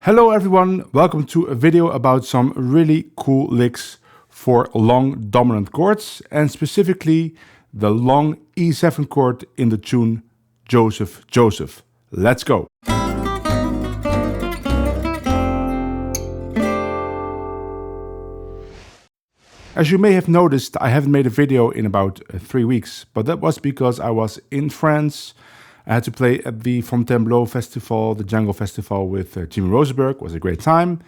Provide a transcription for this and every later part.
Hello everyone, welcome to a video about some really cool licks for long dominant chords, and specifically the long E7 chord in the tune Joseph, Joseph. Let's go! As you may have noticed, I haven't made a video in about 3 weeks, but that was because I was in France. I had to play at the Fontainebleau Festival, the Jungle Festival with Jimmy Rosenberg. It was a great time.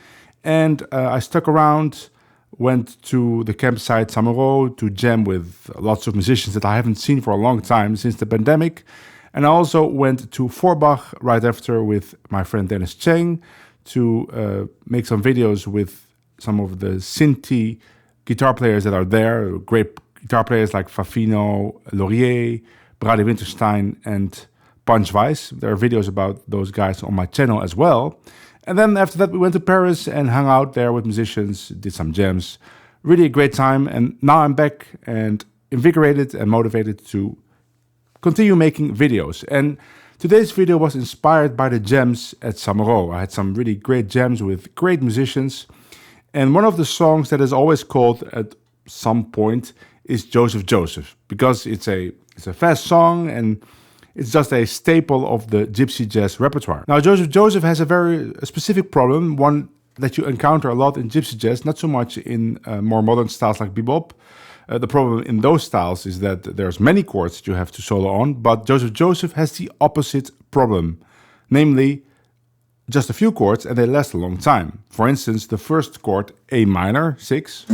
And I stuck around, went to the campsite Samaro to jam with lots of musicians that I haven't seen for a long time since the pandemic. And I also went to Forbach right after with my friend Dennis Cheng to make some videos with some of the Sinti guitar players that are there. Great guitar players like Fafino, Laurier, Brady Winterstein, and Punch Weiss. There are videos about those guys on my channel as well. And then after that we went to Paris and hung out there with musicians, did some jams. Really a great time, and now I'm back and invigorated and motivated to continue making videos. And today's video was inspired by the jams at Samaro. I had some really great jams with great musicians. And one of the songs that is always called at some point is Joseph, Joseph, because it's a fast song and it's just a staple of the gypsy jazz repertoire. Now, Joseph Joseph has a very specific problem, one that you encounter a lot in gypsy jazz, not so much in more modern styles like bebop. The problem in those styles is that there's many chords that you have to solo on, but Joseph Joseph has the opposite problem, namely just a few chords and they last a long time. For instance, the first chord, A minor, 6,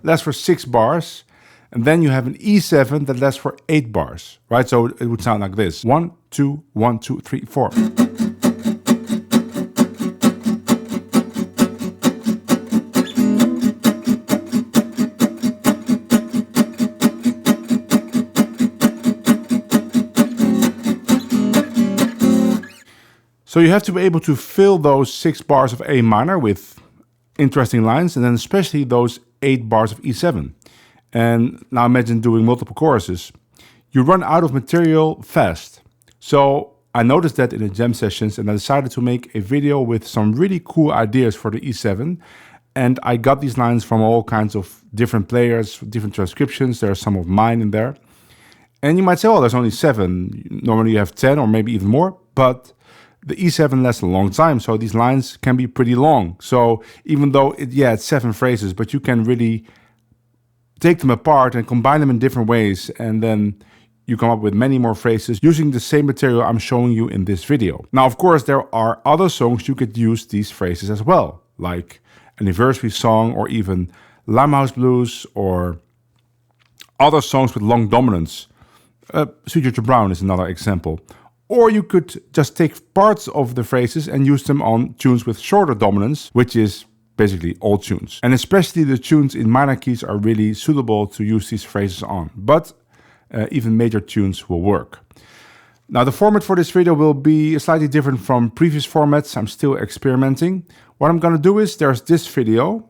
lasts for 6 bars. And then you have an E7 that lasts for 8 bars, right? So it would sound like this. 1, 2, 1, 2, 3, 4. So you have to be able to fill those 6 bars of A minor with interesting lines, and then especially those 8 bars of E7. And now imagine doing multiple choruses. You run out of material fast. So I noticed that in the jam sessions, and I decided to make a video with some really cool ideas for the E7. And I got these lines from all kinds of different players, different transcriptions. There are some of mine in there. And you might say, well, there's only 7. Normally you have 10 or maybe even more. But the E7 lasts a long time, so these lines can be pretty long. So even though it's 7 phrases, but you can really take them apart and combine them in different ways, and then you come up with many more phrases using the same material I'm showing you in this video. Now, of course, there are other songs you could use these phrases as well, like Anniversary Song or even Limehouse Blues or other songs with long dominance. Sweet Georgia Brown is another example. Or you could just take parts of the phrases and use them on tunes with shorter dominance, which is basically all tunes. And especially the tunes in minor keys are really suitable to use these phrases on. But even major tunes will work. Now the format for this video will be slightly different from previous formats. I'm still experimenting. What I'm going to do is there's this video,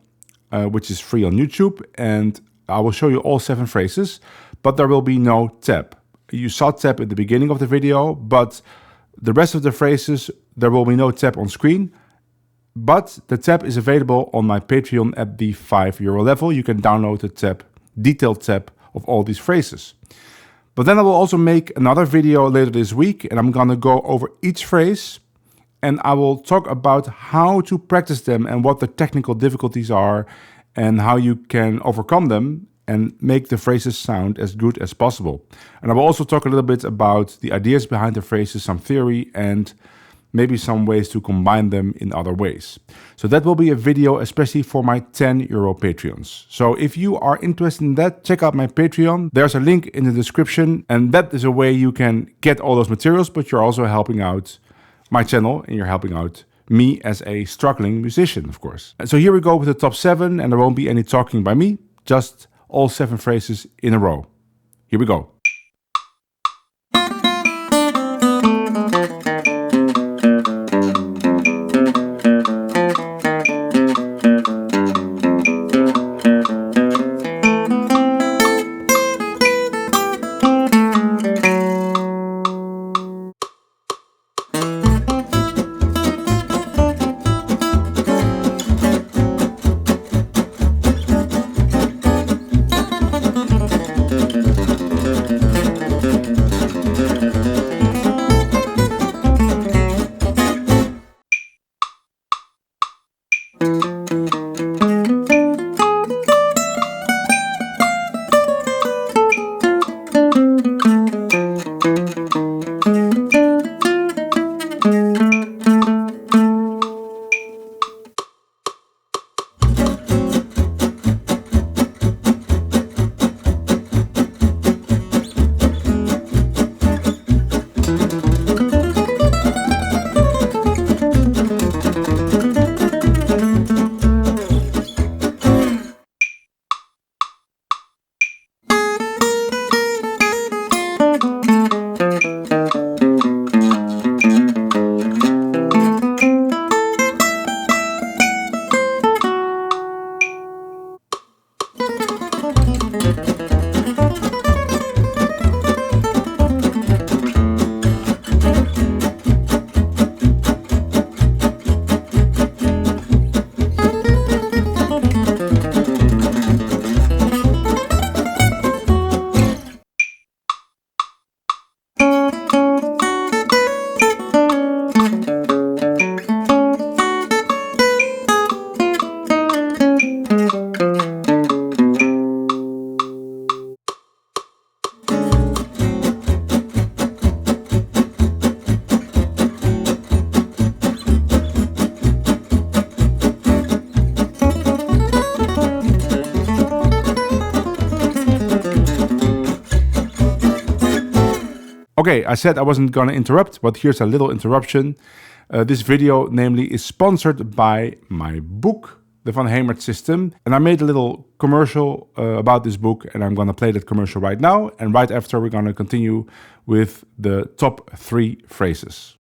which is free on YouTube, and I will show you all 7 phrases, but there will be no tap. You saw tap at the beginning of the video, but the rest of the phrases, there will be no tap on screen. But the tab is available on my Patreon at the €5 level. You can download the tab, detailed tab of all these phrases. But then I will also make another video later this week, and I'm gonna go over each phrase and I will talk about how to practice them and what the technical difficulties are and how you can overcome them and make the phrases sound as good as possible. And I will also talk a little bit about the ideas behind the phrases, some theory, and maybe some ways to combine them in other ways. So that will be a video especially for my €10 Patreons. So if you are interested in that, check out my Patreon. There's a link in the description, and that is a way you can get all those materials, but you're also helping out my channel and you're helping out me as a struggling musician, of course. And so here we go with the top 7, and there won't be any talking by me, just all 7 phrases in a row. Here we go. Okay, I said I wasn't gonna interrupt, but here's a little interruption. This video, namely, is sponsored by my book, The Van Hemert System. And I made a little commercial about this book, and I'm gonna play that commercial right now. And right after, we're gonna continue with the top 3 phrases.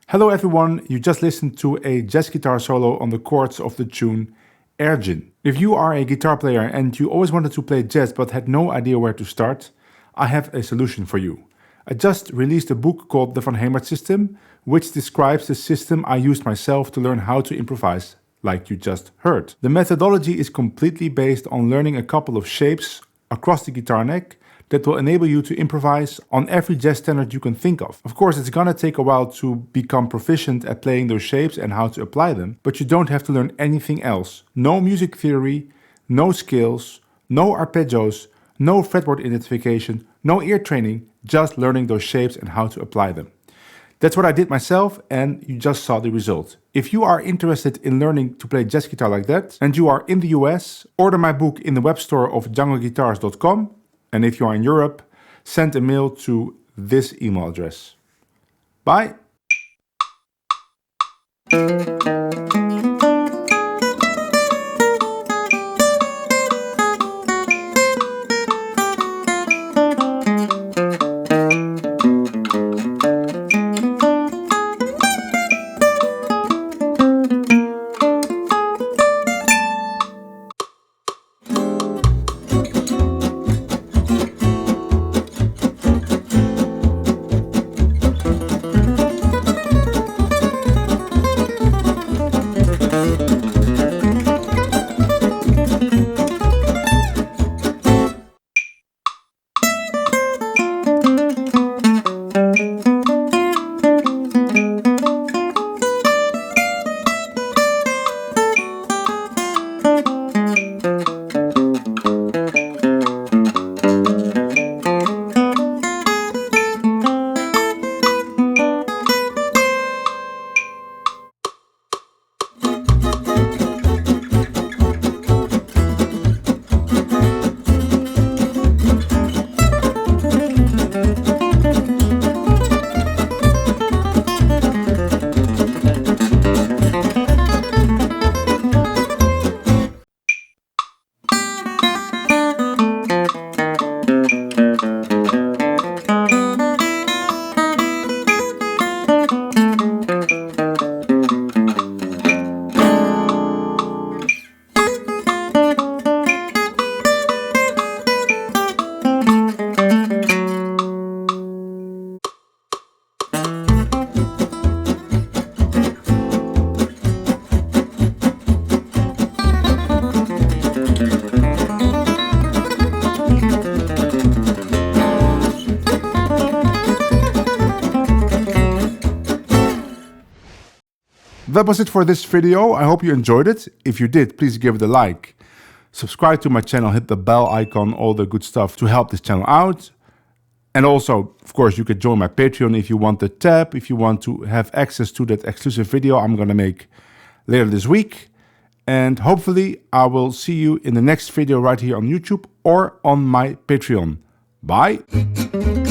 Hello everyone, you just listened to a jazz guitar solo on the chords of the tune Argentine. If you are a guitar player and you always wanted to play jazz but had no idea where to start, I have a solution for you. I just released a book called The Van Hemert System, which describes the system I used myself to learn how to improvise, like you just heard. The methodology is completely based on learning a couple of shapes across the guitar neck that will enable you to improvise on every jazz standard you can think of. Of course, it's gonna take a while to become proficient at playing those shapes and how to apply them, but you don't have to learn anything else. No music theory, no scales, no arpeggios, no fretboard identification, no ear training, just learning those shapes and how to apply them. That's what I did myself, and you just saw the result. If you are interested in learning to play jazz guitar like that, and you are in the US, order my book in the web store of jungleguitars.com. And if you are in Europe, send a mail to this email address. Bye! That was it for this video. I hope you enjoyed it. If you did, please give it a like. Subscribe to my channel, hit the bell icon, all the good stuff to help this channel out. And also, of course, you could join my Patreon if you want the tab, if you want to have access to that exclusive video I'm gonna make later this week. And hopefully I will see you in the next video right here on YouTube or on my Patreon. Bye!